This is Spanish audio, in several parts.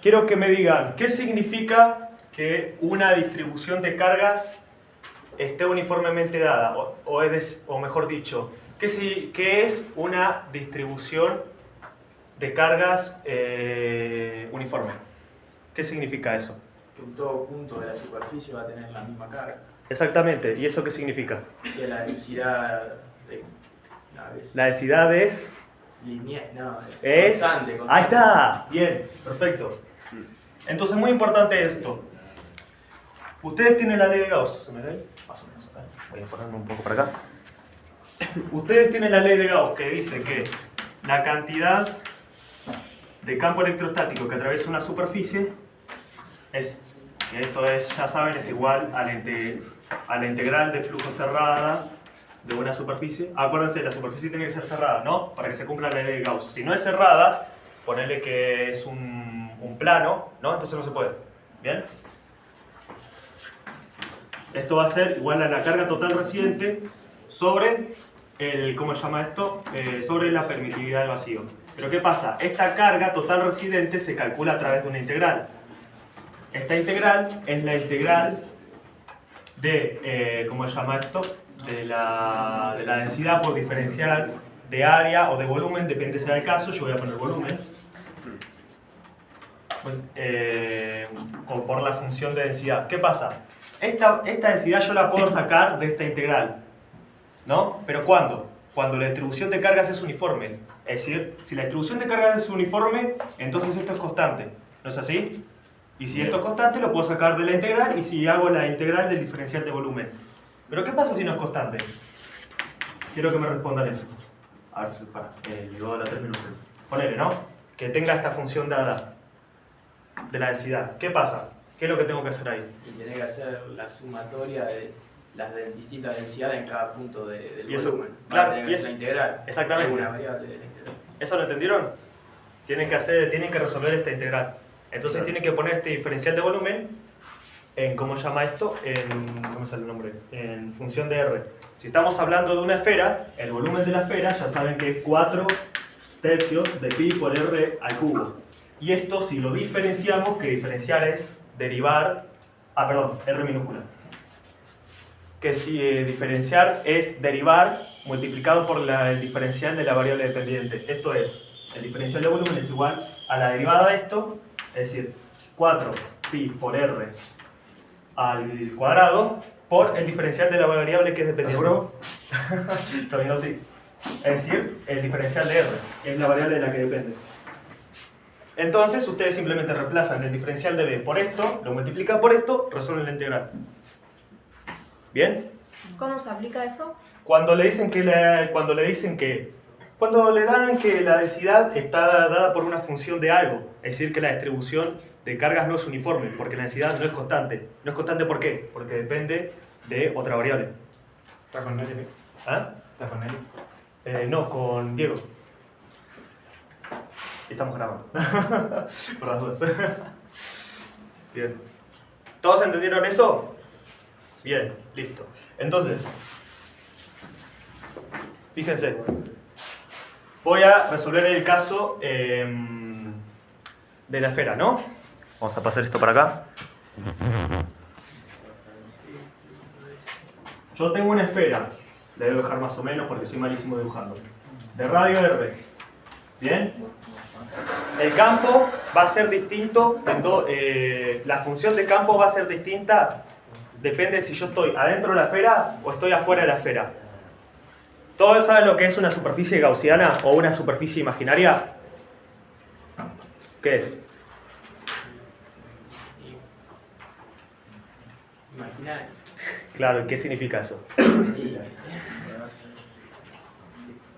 quiero que me digan qué significa que una distribución de cargas esté uniformemente dada, o mejor dicho, ¿qué es una distribución de cargas uniforme? ¿Qué significa eso? Que en todo punto de la superficie va a tener la misma carga. Exactamente, ¿y eso qué significa? Que la densidad de... La densidad es... lineal, no, es... constante. Ahí está, bien, perfecto. Entonces, muy importante esto. Ustedes tienen la ley de Gauss, ¿se me ve? Más o menos, ¿eh? Voy a ponerme un poco para acá. Ustedes tienen la ley de Gauss que dice que la cantidad de campo electrostático que atraviesa una superficie es, y esto es, ya saben, es igual a la integral de flujo cerrada de una superficie. Acuérdense, la superficie tiene que ser cerrada, ¿no? Para que se cumpla la ley de Gauss. Si no es cerrada, ponele que es un plano, ¿no? Entonces no se puede. ¿Bien? Esto va a ser igual a la carga total reciente sobre ¿cómo se llama esto? Sobre la permitividad del vacío. Pero ¿qué pasa? Esta carga total residente se calcula a través de una integral. Esta integral es la integral de, ¿cómo se llama esto? De la densidad por diferencial de área o de volumen, depende si sea el caso, yo voy a poner volumen. O por la función de densidad. ¿Qué pasa? Esta densidad yo la puedo sacar de esta integral, ¿no? ¿Pero cuándo? Cuando la distribución de cargas es uniforme. Es decir, si la distribución de cargas es uniforme, entonces esto es constante. ¿No es así? Y si esto es constante, lo puedo sacar de la integral, y si hago la integral del diferencial de volumen. ¿Pero qué pasa si no es constante? Quiero que me respondan eso. A ver si llegó a la 3 minutos. Ponele, ¿no? Que tenga esta función dada de la densidad. ¿Qué pasa? ¿Qué es lo que tengo que hacer ahí? Y tiene que hacer la sumatoria de las distintas densidades en cada punto del ¿Y eso? volumen. Claro, tiene y que eso, ser la integral. exactamente. Es una variable de la integral. ¿Eso lo entendieron? Tienen que resolver esta integral. Entonces Claro. tienen que poner este diferencial de volumen en, ¿cómo se llama esto? ¿Cómo sale el nombre? En función de R. Si estamos hablando de una esfera, el volumen de la esfera ya saben que es 4 tercios de pi por R al cubo. Y esto, si lo diferenciamos, que diferenciar es derivar, R minúscula. Que si diferenciar es derivar multiplicado por el diferencial de la variable dependiente. Esto es, el diferencial de volumen es igual a la derivada de esto, es decir, 4 pi por R al cuadrado por el diferencial de la variable que es dependiente. ¿Seguro? Todavía no, sí. Es decir, el diferencial de R, que es la variable de la que depende. Entonces, ustedes simplemente reemplazan el diferencial de B por esto, lo multiplican por esto, resuelven la integral. ¿Bien? ¿Cómo se aplica eso? Cuando le dan que la densidad está dada por una función de algo, es decir, que la distribución de cargas no es uniforme, porque la densidad no es constante. ¿No es constante por qué? Porque depende de otra variable. ¿Estás con Nelly? ¿Ah? ¿Estás con Nelly? No, con Diego. Estamos grabando. Por las dudas. Bien. ¿Todos entendieron eso? Bien, listo. Entonces, fíjense. Voy a resolver el caso de la esfera, ¿no? Vamos a pasar esto para acá. Yo tengo una esfera. La debo dejar más o menos porque soy malísimo dibujando. De radio R. ¿Bien? El campo va a ser distinto, la función de campo va a ser distinta, depende de si yo estoy adentro de la esfera o estoy afuera de la esfera. ¿Todos saben lo que es una superficie gaussiana o una superficie imaginaria? ¿Qué es? Imaginario. Claro, ¿qué significa eso?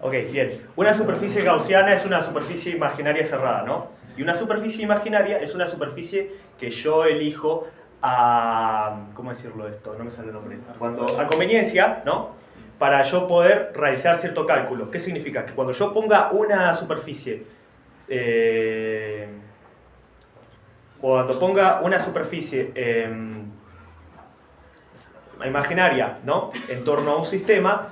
Ok, bien. Una superficie gaussiana es una superficie imaginaria cerrada, ¿no? Y una superficie imaginaria es una superficie que yo elijo a... ¿Cómo decirlo esto? No me sale el nombre. A conveniencia, ¿no? Para yo poder realizar cierto cálculo. ¿Qué significa? Que cuando yo ponga una superficie... imaginaria, ¿no? En torno a un sistema,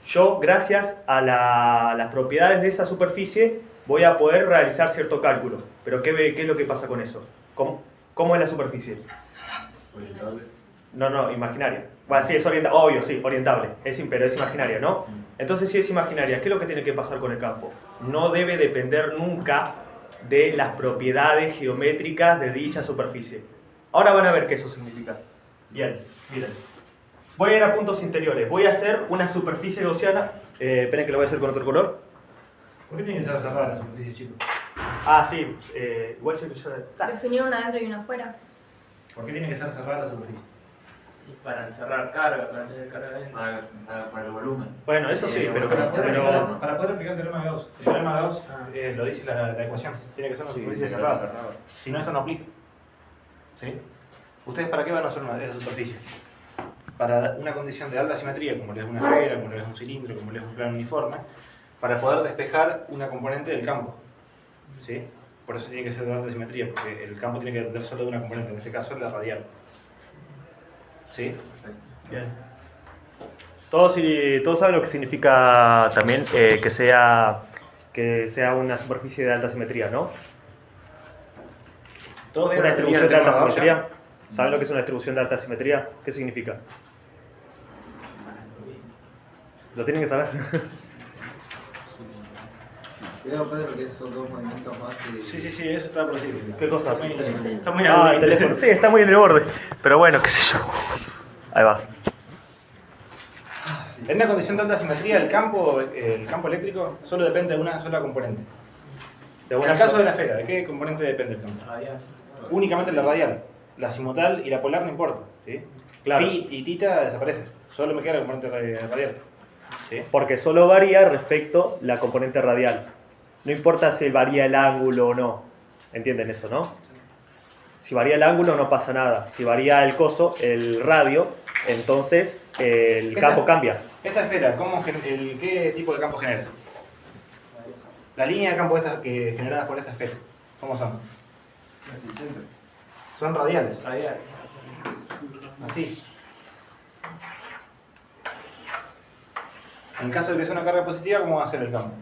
yo, gracias a las propiedades de esa superficie, voy a poder realizar cierto cálculo. Pero ¿qué es lo que pasa con eso? ¿Cómo es la superficie? Orientable. No, imaginaria. Bueno, sí, es orientable, obvio, sí, orientable, pero es imaginaria, ¿no? Entonces, si es imaginaria, ¿qué es lo que tiene que pasar con el campo? No debe depender nunca de las propiedades geométricas de dicha superficie. Ahora van a ver qué eso significa. Bien, miren. Voy a ir a puntos interiores. Voy a hacer una superficie gaussiana. Esperen que lo voy a hacer con otro color. ¿Por qué tiene que ser cerrada la superficie, chicos? Ah, sí. Igual yo que ya... Definir una adentro y una afuera. ¿Por qué tiene que ser cerrada la superficie? Y para encerrar carga, para tener carga dentro. Para el volumen. Bueno, eso sí, pero... Para pero poder aplicar el teorema de Gauss. El teorema de Gauss lo dice la ecuación. Tiene que ser una superficie cerrada. Si no, esto no aplica. ¿Sí? ¿Ustedes para qué van a hacer esa superficie? Para una condición de alta simetría, como le es una esfera, como le es un cilindro, como le es un plano uniforme, para poder despejar una componente del campo. ¿Sí? Por eso tiene que ser de alta simetría, porque el campo tiene que depender solo de una componente, en este caso la radial. ¿Sí? bien. Todos saben lo que significa también que sea una superficie de alta simetría, ¿no? ¿Todos Una vieron la teoría distribución del de alta teorema de Gauss, simetría. ¿Saben lo que es una distribución de alta simetría? ¿Qué significa? Lo tienen que saber. Cuidado, Pedro, que esos dos movimientos más y... Sí, eso está por decir. ¿Qué cosa? Está muy Ah, al el teléfono. Sí, está muy en el borde. Pero bueno, qué sé yo. Ahí va. En una condición de alta simetría, el campo eléctrico solo depende de una sola componente. En el caso de la esfera, ¿de qué componente depende el campo? Radial. Únicamente la radial. La azimutal y la polar no importa. ¿Sí? Claro. Phi y tita desaparecen. Solo me queda la componente radial. ¿Sí? Porque solo varía respecto la componente radial. No importa si varía el ángulo o no. ¿Entienden eso, no? Si varía el ángulo no pasa nada. Si varía el coso, el radio, entonces el campo cambia. Esta esfera, ¿qué tipo de campo genera? La línea de campo generadas por esta esfera, ¿cómo son? Casi el centro. Son radiales. Radial. Así. En caso de que sea una carga positiva, ¿cómo va a ser el campo?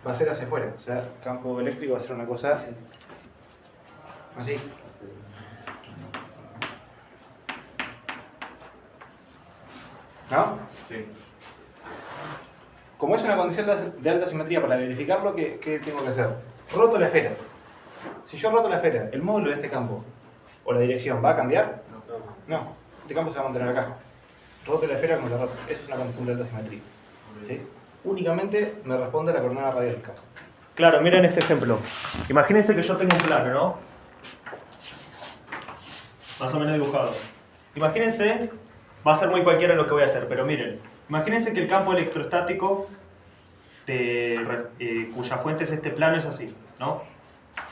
Va a ser hacia afuera. O sea, el campo eléctrico va a ser una cosa así. ¿No? Sí. Como es una condición de alta simetría, para verificarlo, ¿qué tengo que hacer? Roto la esfera. Si yo roto la esfera, ¿el módulo de este campo o la dirección va a cambiar? No. Este campo se va a mantener acá. Roto la esfera como la roto. Eso es una condición de alta simetría. ¿Sí? Únicamente me responde la coordenada radial del campo. Claro, miren este ejemplo. Imagínense que yo tengo un plano, ¿no? Más o menos dibujado. Imagínense, va a ser muy cualquiera lo que voy a hacer, pero miren. Imagínense que el campo electrostático cuya fuente es este plano es así, ¿no?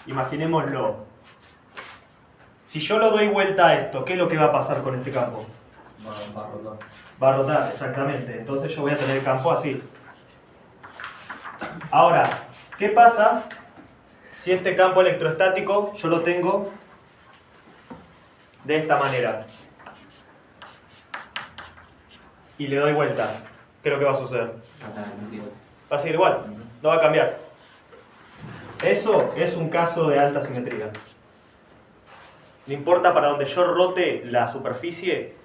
Imaginémoslo. Si yo lo doy vuelta a esto, ¿qué es lo que va a pasar con este campo? Va a rotar. Va a rotar, exactamente. Entonces yo voy a tener el campo así. Ahora, ¿qué pasa si este campo electrostático yo lo tengo de esta manera? Y le doy vuelta. ¿Qué es lo que va a suceder? Va a seguir igual, no va a cambiar. Eso es un caso de alta simetría. No importa para donde yo rote la superficie,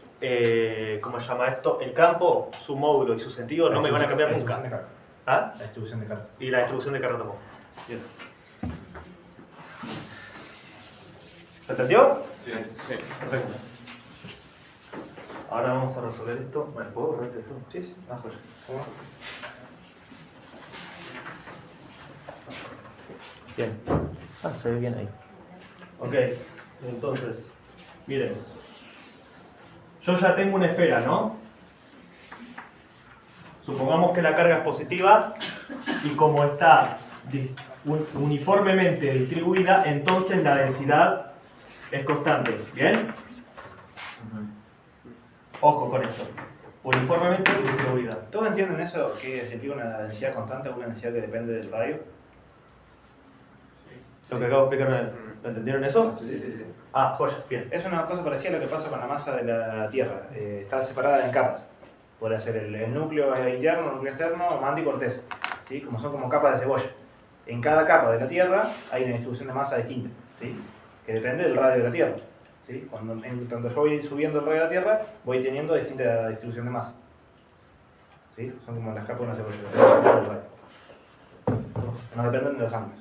¿cómo se llama esto? El campo, su módulo y su sentido no me van a cambiar nunca. ¿Ah? La distribución de carga. Y la distribución de carga tampoco. Bien. ¿Se entendió? Sí. Perfecto. Ahora vamos a resolver esto. Bueno, ¿puedo borrarte esto? Sí, sí. Ah, joya. ¿Cómo? Bien. Ah, se ve bien ahí. Ok, entonces, miren. Yo ya tengo una esfera, ¿no? Supongamos que la carga es positiva y como está uniformemente distribuida, entonces la densidad es constante. ¿Bien? Ojo con esto. Uniformemente distribuida. ¿Todos entienden eso? ¿Qué significa una densidad constante o una densidad que depende del radio? Lo que acabo de explicar, ¿lo entendieron eso? Sí. Ah, joya, bien. Es una cosa parecida a lo que pasa con la masa de la Tierra. Está separada en capas. Puede ser el núcleo interno, el núcleo externo, manto y corteza. ¿Sí? Como son como capas de cebolla. En cada capa de la Tierra hay una distribución de masa distinta, ¿sí? Que depende del radio de la Tierra. ¿Sí? Cuando yo voy subiendo el radio de la Tierra, voy teniendo distinta distribución de masa. ¿Sí? Son como las capas de una cebolla. No dependen de los ángulos.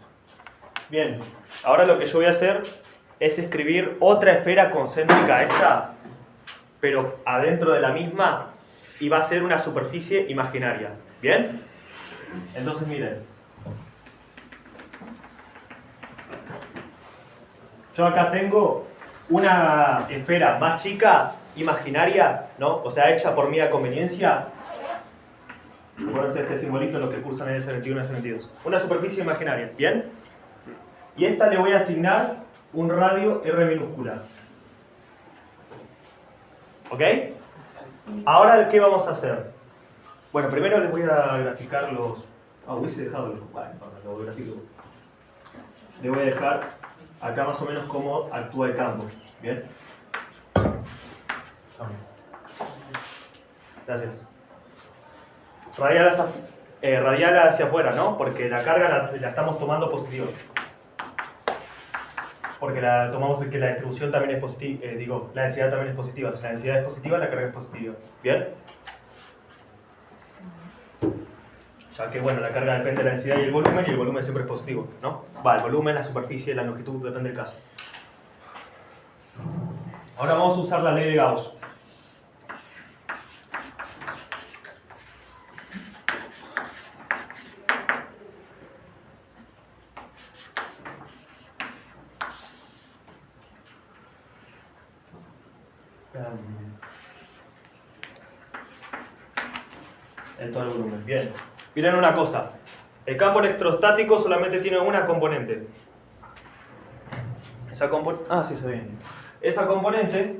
Bien, ahora lo que yo voy a hacer es escribir otra esfera concéntrica a esta, pero adentro de la misma, y va a ser una superficie imaginaria. ¿Bien? Entonces miren. Yo acá tengo una esfera más chica, imaginaria, ¿no? O sea, hecha por mí a conveniencia. Acuérdense este simbolito los que cursan en el 71 y 72. Una superficie imaginaria, ¿bien? Y a esta le voy a asignar un radio R minúscula. ¿Ok? Ahora, ¿qué vamos a hacer? Bueno, primero les voy a graficar los... hubiese dejado los... Bueno, lo grafico. Le voy a dejar acá más o menos cómo actúa el campo. ¿Bien? Gracias. Radial hacia afuera, ¿no? Porque la carga la estamos tomando positiva. Porque tomamos que la distribución también es positiva, la densidad también es positiva. Si la densidad es positiva, la carga es positiva. ¿Bien? Ya que, bueno, la carga depende de la densidad y el volumen siempre es positivo, ¿no? El volumen, la superficie, la longitud, depende del caso. Ahora vamos a usar la ley de Gauss. En todo el volumen. Bien. Miren una cosa. El campo electrostático solamente tiene una componente. Esa componente... sí, se ve bien. Esa componente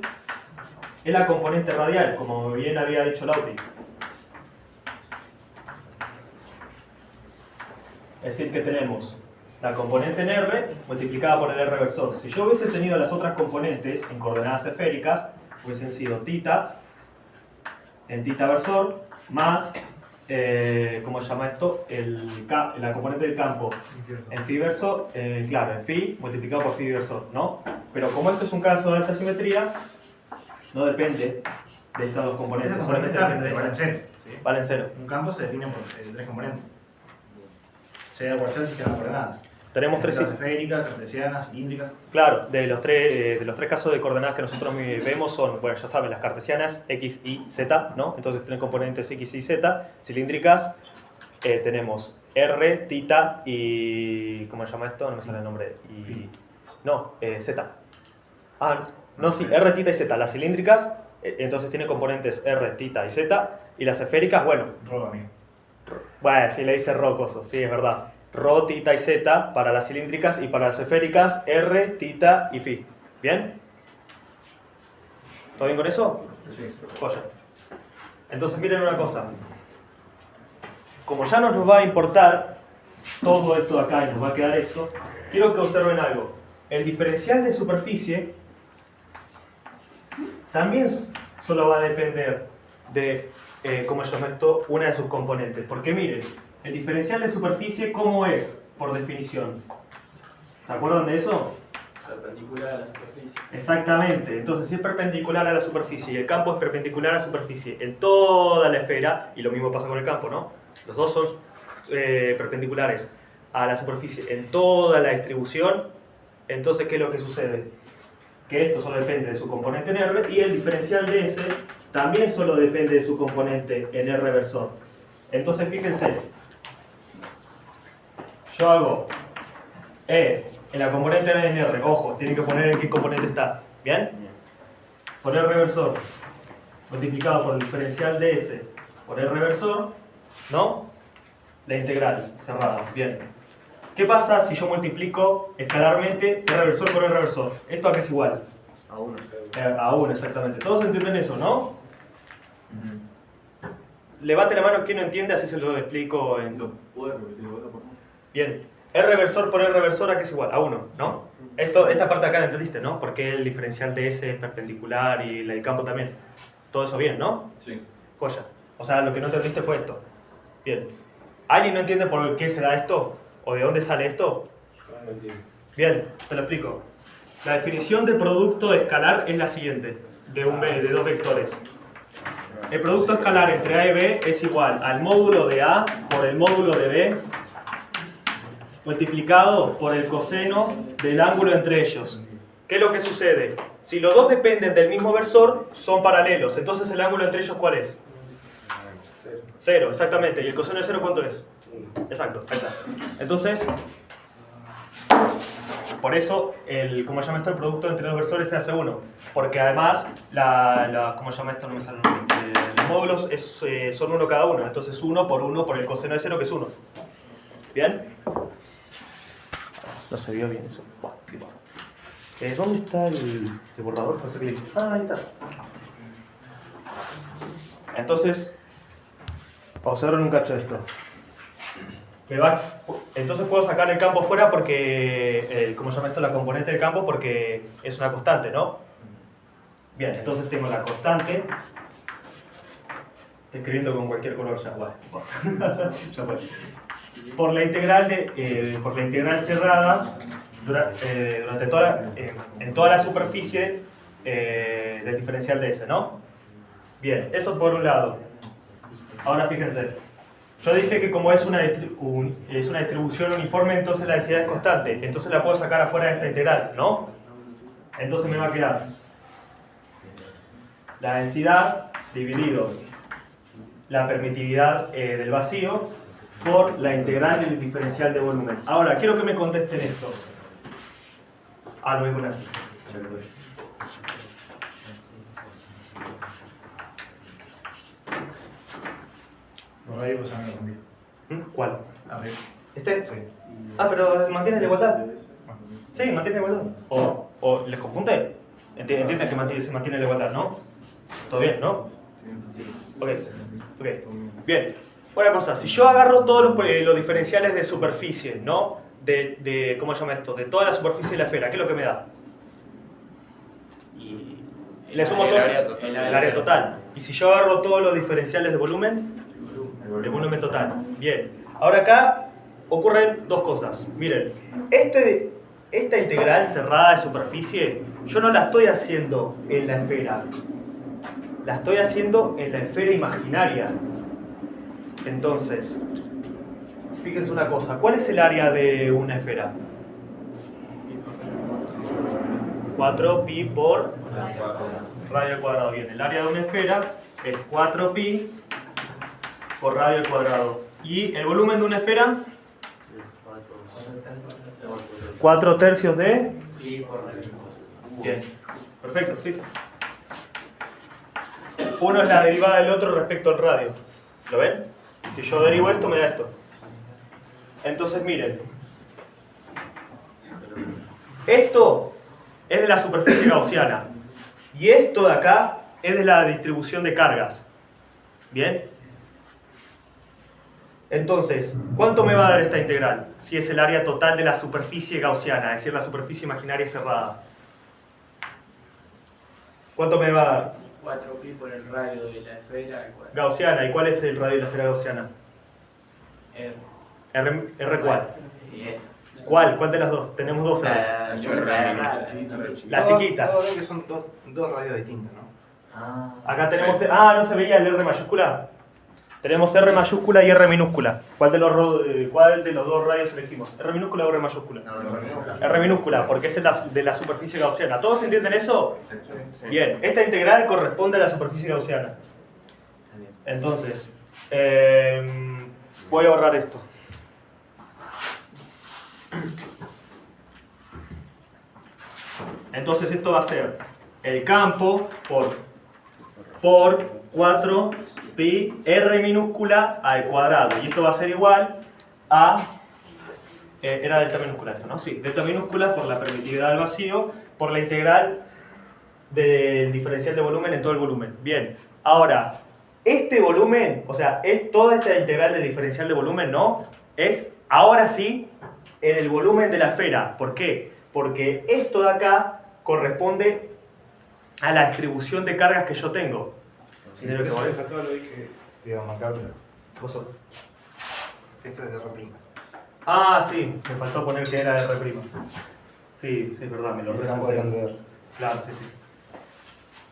es la componente radial, como bien había dicho Lauti. Es decir, que tenemos la componente en R multiplicada por el R versor. Si yo hubiese tenido las otras componentes en coordenadas esféricas, hubiesen sido θ en θ versor más, ¿cómo se llama esto? La componente del campo en phi versor, claro, en phi multiplicado por phi versor, ¿no? Pero como esto es un caso de alta simetría, no depende de estas dos componentes, solamente depende de valen cero. Valen cero. Un campo se define por tres componentes. Sea cual sea el sistema de coordenadas. Tenemos tres esféricas, cartesianas, cilíndricas. Claro, de los tres casos de coordenadas que nosotros vemos son, bueno, ya saben, las cartesianas, x, y, z, ¿no? Entonces tienen componentes x y z. Cilíndricas, tenemos r, θ y... ¿cómo se llama esto? No me sale el nombre. No, z. No, sí, r, θ y z. Las cilíndricas, entonces tienen componentes r, θ y z. Y las esféricas, bueno... Rho, amigo. Bueno, sí le dice rho coso, sí, es verdad. Rho, θ y z para las cilíndricas y para las esféricas r, θ y phi. ¿Bien? ¿Todo bien con eso? Sí. Joya. Entonces miren una cosa. Como ya no nos va a importar todo esto de acá y nos va a quedar esto, quiero que observen algo. El diferencial de superficie también solo va a depender de, ¿cómo se llama esto? Una de sus componentes. Porque miren, el diferencial de superficie, ¿cómo es por definición? ¿Se acuerdan de eso? Perpendicular a la superficie. Exactamente. Entonces, si es perpendicular a la superficie y el campo es perpendicular a la superficie en toda la esfera, y lo mismo pasa con el campo, ¿no? Los dos son perpendiculares a la superficie en toda la distribución, entonces, ¿qué es lo que sucede? Que esto solo depende de su componente en R y el diferencial de S también solo depende de su componente en R versor. Entonces, fíjense, yo hago en la componente en R, ojo, tienen que poner en qué componente está, ¿bien? Por R versor multiplicado por el diferencial de S por R versor, ¿no? La integral cerrada, bien. ¿Qué pasa si yo multiplico escalarmente R versor por R versor? ¿Esto a qué es igual? A 1. A 1, exactamente. ¿Todos entienden eso, no? Levante la mano quien no entiende, así se lo explico en... ¿Puedo repetirlo por favor? Bien. R versor por R versor, ¿a qué es igual? A 1, ¿no? Esta parte acá la entendiste, ¿no? Porque el diferencial de S es perpendicular y el campo también. Todo eso bien, ¿no? Sí. Joya. O sea, lo que no entendiste fue esto. Bien. ¿Alguien no entiende por qué se da esto? ¿O de dónde sale esto? Bien, te lo explico. La definición de producto escalar es la siguiente, de dos vectores. El producto escalar entre A y B es igual al módulo de A por el módulo de B multiplicado por el coseno del ángulo entre ellos. ¿Qué es lo que sucede? Si los dos dependen del mismo versor, son paralelos. Entonces el ángulo entre ellos, ¿cuál es? 0, exactamente. ¿Y el coseno de 0 cuánto es? Exacto, ahí está. Entonces, por eso, ¿cómo se llama esto? El producto entre dos versores se hace 1. Porque además, ¿cómo se llama esto? No me sale el nombre. Los módulos son 1 cada uno. Entonces 1 por el coseno de 0, que es 1. ¿Bien? No se vio bien eso. Buah, tipo. ¿Dónde está el borrador? Ah, ahí está. Entonces, observen un cacho de esto. Entonces puedo sacar el campo fuera porque, ¿cómo se llama esto? La componente del campo, porque es una constante, ¿no? Bien, entonces tengo la constante. Estoy escribiendo con cualquier color ya. Bueno, ya fue. Por la integral cerrada durante en toda la superficie del diferencial de S, ¿no? Bien, eso por un lado. Ahora fíjense. Yo dije que como es una distribución uniforme, entonces la densidad es constante. Entonces la puedo sacar afuera de esta integral, ¿no? Entonces me va a quedar la densidad dividido la permitividad del vacío por la integral del diferencial de volumen. Ahora, quiero que me contesten esto. Ah, lo mismo así. Por ahí pues a mí lo cambié. ¿Cuál? A ver. ¿Este? Sí. Ah, pero mantiene la igualdad. Sí, mantiene la igualdad. ¿O les confunde? Entienden que se mantiene la igualdad, ¿no? ¿Todo bien, no? Ok. Bien. Una cosa, si yo agarro todos los diferenciales de superficie, ¿no? ¿Cómo se llama esto? De toda la superficie de la esfera, ¿qué es lo que me da? Le sumo todo el área total. Y si yo agarro todos los diferenciales de volumen, el volumen total. Bien. Ahora acá ocurren dos cosas. Miren, esta integral cerrada de superficie, yo no la estoy haciendo en la esfera. La estoy haciendo en la esfera imaginaria. Entonces, fíjense una cosa. ¿Cuál es el área de una esfera? 4pi por radio al cuadrado. Bien, el área de una esfera es 4pi por radio al cuadrado. ¿Y el volumen de una esfera? 4/3 de... Bien, perfecto, sí. Uno es la derivada del otro respecto al radio. ¿Lo ven? Si yo derivo esto, me da esto. Entonces, miren. Esto es de la superficie gaussiana. Y esto de acá es de la distribución de cargas. ¿Bien? Entonces, ¿cuánto me va a dar esta integral? Si es el área total de la superficie gaussiana, es decir, la superficie imaginaria cerrada. ¿Cuánto me va a dar? 4pi por el radio de la esfera. Gaussiana. ¿Y cuál es el radio de la esfera gaussiana? ¿R cuál? Y esa. ¿Cuál? ¿Cuál de las dos? Tenemos dos R's. La chiquita. Todo bien que son dos radios distintos, ¿no? Acá tenemos... Ah, ¿no se veía el R mayúscula? Tenemos R mayúscula y R minúscula. ¿Cuál de los dos radios elegimos? ¿R minúscula o R mayúscula? R minúscula, porque es de la superficie gaussiana. ¿Todos entienden eso? Bien, esta integral corresponde a la superficie gaussiana. Entonces, voy a borrar esto. Entonces esto va a ser el campo por 4pi r minúscula al cuadrado. Y esto va a ser igual a... era delta minúscula esto, ¿no? Sí, delta minúscula por la permitividad del vacío por la integral del diferencial de volumen en todo el volumen. Bien, ahora, este volumen, o sea, es toda esta integral del diferencial de volumen, ¿no? Es, ahora sí, en el volumen de la esfera. ¿Por qué? Porque esto de acá corresponde a la distribución de cargas que yo tengo. De lo que vos lo dije, iba a marcar, pero Vosotros. esto es de R'. Ah, sí, me faltó poner que era R'. Sí, sí, es verdad, me lo El campo depende resalté. de R. Claro, sí, sí.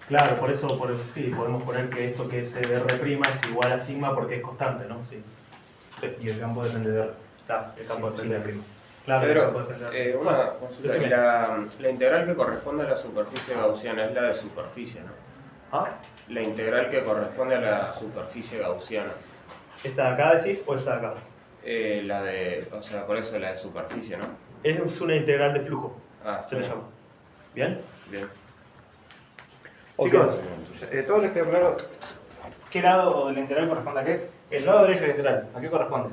Claro, por eso sí, podemos poner que esto que es R' es igual a sigma porque es constante, ¿no? Sí. Sí. Y el campo depende de R. Claro, el campo Sí, depende de sí, prima. Claro, el campo Pedro, depende de una consulta. decime. La integral que corresponde a la superficie gaussiana es la de superficie, ¿no? ¿Ah? La integral que corresponde a la superficie gaussiana. ¿Esta de acá decís o esta de acá? La de, o sea, por eso la de superficie, ¿no? Es una integral de flujo, Ah, se le llama. ¿Bien? Bien. Chicos, todos les quedó claro qué lado de la integral corresponde a qué. El lado derecho de la integral, ¿a qué corresponde?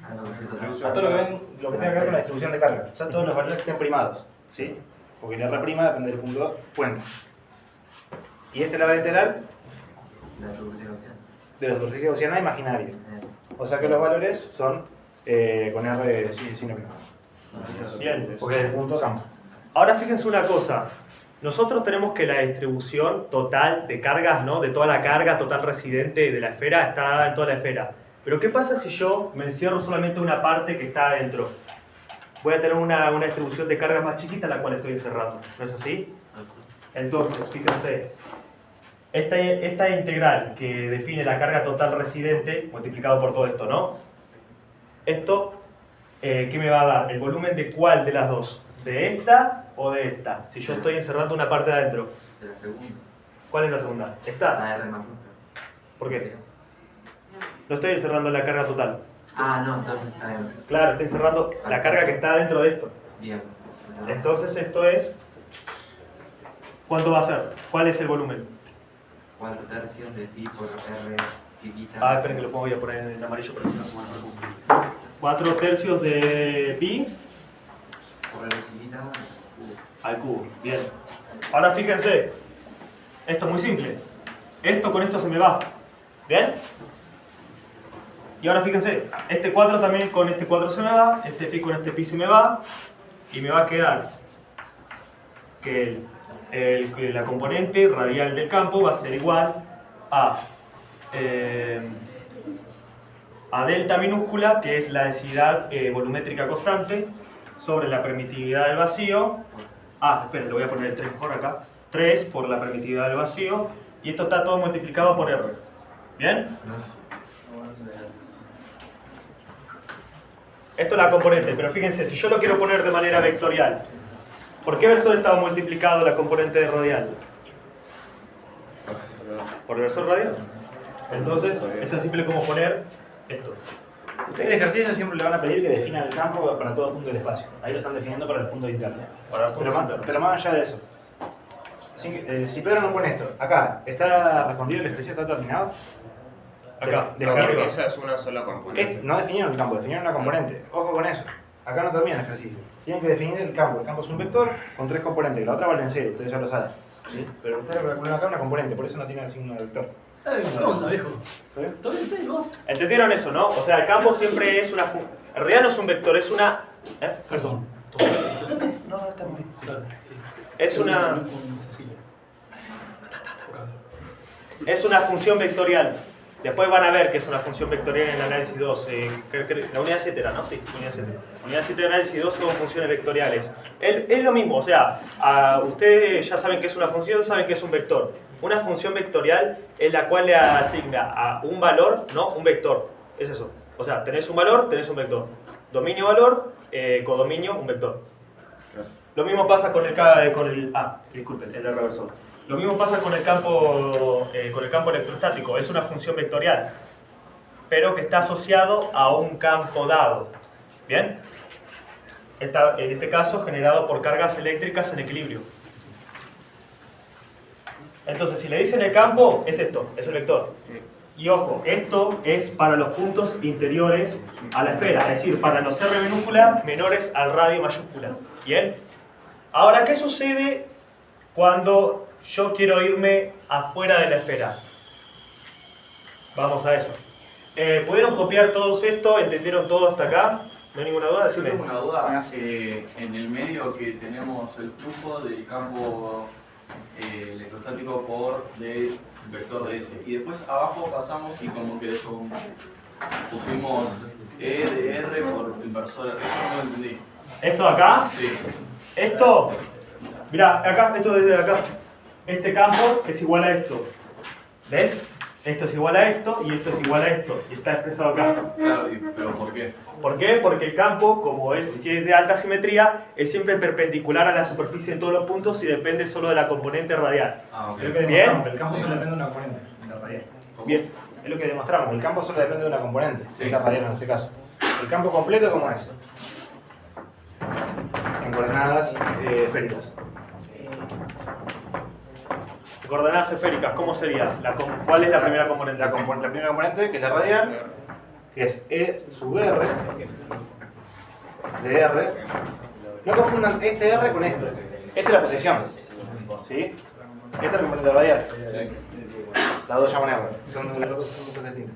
A todo lo que ven, lo que tenga que ver con la distribución de carga. O sea, todos los valores que estén primados, ¿sí? Porque la R' depende del punto fuente. Y este lado de la integral La superficie gaussiana. de la superficie gaussiana imaginaria. O sea que los valores son con R sin prima. Bien. Porque es el punto campo. Ahora fíjense una cosa. Nosotros tenemos que la distribución total de cargas, ¿no? De toda la carga total residente de la esfera está dada en toda la esfera. Pero ¿qué pasa si yo me encierro solamente una parte que está adentro? Voy a tener una distribución de cargas más chiquita la cual estoy encerrando. ¿No es así? Entonces, fíjense. Esta integral que define la carga total residente multiplicado por todo esto, ¿no? Esto, ¿qué me va a dar? ¿El volumen de cuál de las dos? ¿De esta o de esta? Si yo estoy encerrando una parte de adentro. De la segunda. ¿Cuál es la segunda? ¿Esta? La R mayúscula. ¿Por qué? No estoy encerrando la carga total. Ah, no, entonces está bien. Claro, estoy encerrando la carga que está dentro de esto. Bien. Entonces esto es... ¿Cuánto va a ser? ¿Cuál es el volumen? 4 tercios de pi por R chiquita. Ah, esperen que lo voy a poner en amarillo para que se nos suban. 4 tercios de pi Por R chiquita. al cubo. Bien. Ahora fíjense. Esto es muy simple. Esto con esto se me va. ¿Bien? Y ahora fíjense. Este 4 también con este 4 se me va. Este pi con este pi se me va. Y me va a quedar que la componente radial del campo va a ser igual a delta minúscula, que es la densidad volumétrica constante, sobre la permitividad del vacío. Esperen, le voy a poner el 3 mejor acá. 3 por la permitividad del vacío. Y esto está todo multiplicado por R. ¿Bien? Esto es la componente, pero fíjense, si yo lo quiero poner de manera vectorial, ¿por qué versor estaba multiplicado la componente de radial? ¿Por el versor radial? Entonces, es tan simple como poner esto. Ustedes en el ejercicio siempre le van a pedir que definan el campo para todo punto del espacio. Ahí lo están definiendo para el punto interno. Para puntos internos. Pero más allá de eso. Si Pedro no pone esto, acá, ¿está respondido el ejercicio? ¿Está terminado? Acá, De No, acá porque arriba. esa es una sola componente. No definieron el campo, definieron una componente. Ojo con eso. Acá no termina el ejercicio. Tienen que definir el campo. El campo es un vector con 3 componentes. La otra vale en 0, ustedes ya lo saben. ¿Sí? Pero ustedes lo calculan acá una componente, por eso no tiene el signo de vector. ¿Qué onda, viejo? ¿Sí? ¿Todo bien, serio, vos? ¿Entendieron eso, no? O sea, el campo siempre es una... En realidad no es un vector, es una... Perdón. No, está muy bien. Claro. Es una... Con Cecilia. Es una función vectorial. Después van a ver que es una función vectorial en el análisis 2. La unidad 7 era, ¿no? Sí, unidad 7. Unidad 7 de análisis 2 son funciones vectoriales. Es lo mismo, o sea, ustedes ya saben que es una función, saben que es un vector. Una función vectorial es la cual le asigna a un valor, ¿no? Un vector. Es eso. O sea, tenés un valor, tenés un vector. Dominio-valor, codominio, un vector. Lo mismo pasa con el disculpen, el reversor. Lo mismo pasa con el campo electrostático. Es una función vectorial, pero que está asociado a un campo dado. ¿Bien? En este caso, generado por cargas eléctricas en equilibrio. Entonces, si le dicen el campo, es esto, es el vector. Y ojo, esto es para los puntos interiores a la esfera, es decir, para los R minúscula menores al radio mayúscula. ¿Bien? Ahora, ¿qué sucede cuando yo quiero irme afuera de la esfera? Vamos a eso. ¿Pudieron copiar todo esto? ¿Entendieron todo hasta acá? ¿No hay ninguna duda? Yo Decime. tengo una duda. En el medio que tenemos el flujo del campo electrostático por del vector de S. Y después abajo pasamos y como que pusimos E de R por inversor. Eso no lo entendí. Esto de acá, Sí. esto, mirá, acá, esto desde acá. Este campo es igual a esto. ¿Ves? Esto es igual a esto y esto es igual a esto. Y está expresado acá. Claro, pero ¿por qué? ¿Por qué? Porque el campo, como es que es de alta simetría, es siempre perpendicular a la superficie en todos los puntos y depende solo de la componente radial. Ah, ok. Es lo que Bien. demostramos, que el campo solo depende de una componente, la radial. Bien. Es lo que demostramos, el campo solo depende de una componente, Sí. que es la radial en este caso. El campo completo, ¿cómo es? En coordenadas esféricas. Coordenadas esféricas, ¿cómo sería? ¿Cuál es la primera componente? La primera componente, que es la radial, que es E sub R de R. No confundan este R con esto. Esta es la posición. ¿Sí? Esta es la componente radial. Sí. Las dos llaman R. Son las dos son cosas distintas.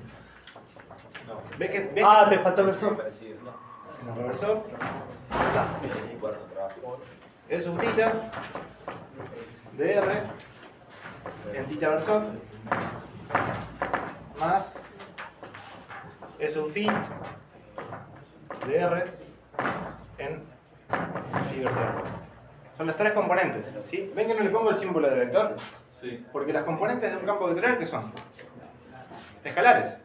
¿Ves que Te faltó el versor. en el reversor E sub tita de R en tita versor más E sub phi de R en phi versor. Son las tres componentes. ¿Sí? ¿Ven que no le pongo el símbolo de vector? Sí. Porque las componentes de un campo vectorial, ¿qué son? Escalares.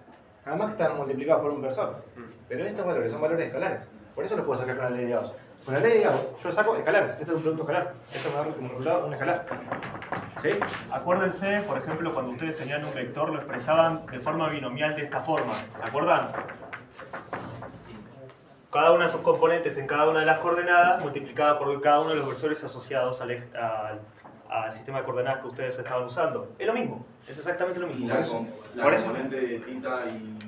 Nada más que están multiplicados por un versor. Pero estos valores son valores escalares. Por eso los puedo sacar con la ley de Gauss. Con la ley de Gauss yo saco escalares. Este es un producto escalar. Esto me da como resultado un escalar. ¿Sí? Acuérdense, por ejemplo, cuando ustedes tenían un vector, lo expresaban de forma binomial de esta forma. ¿Se acuerdan? Cada una de sus componentes en cada una de las coordenadas multiplicada por cada uno de los versores asociados al sistema de coordenadas que ustedes estaban usando. Es lo mismo, es exactamente lo Y mismo. la Por eso. componente de tita y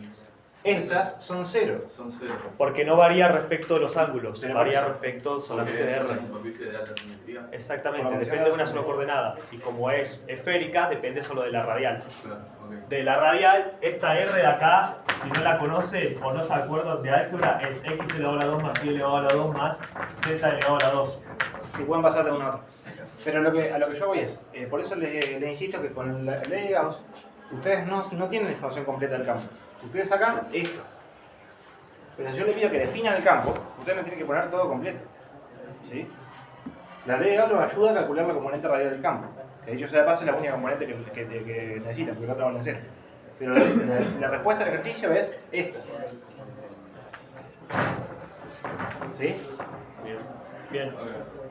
Estas son cero. son cero. Porque no varía respecto de los ángulos, Pero varía por eso. respecto solamente Porque de es R. la superficie de alta simetría. Exactamente, Por la depende de una sola coordenada. Y como es esférica, depende solo de la radial. Claro, ok. De la radial, esta R de acá, si no la conoce o no se acuerda de álgebra, es x elevado a la 2 más y elevado a la 2 más z elevado a la 2. Que pueden pasar de una a otra. Pero a lo que yo voy es, por eso les insisto que con la ley de Gauss, ustedes no tienen la información completa del campo. Ustedes sacan esto. Pero si yo les pido que definan el campo, ustedes me tienen que poner todo completo. ¿Sí? La ley de Gauss los ayuda a calcular la componente radial del campo. Que dicho sea de paso es la única componente que necesitan, porque la otra van a hacer. Pero la respuesta al ejercicio es esta. ¿Sí? Bien.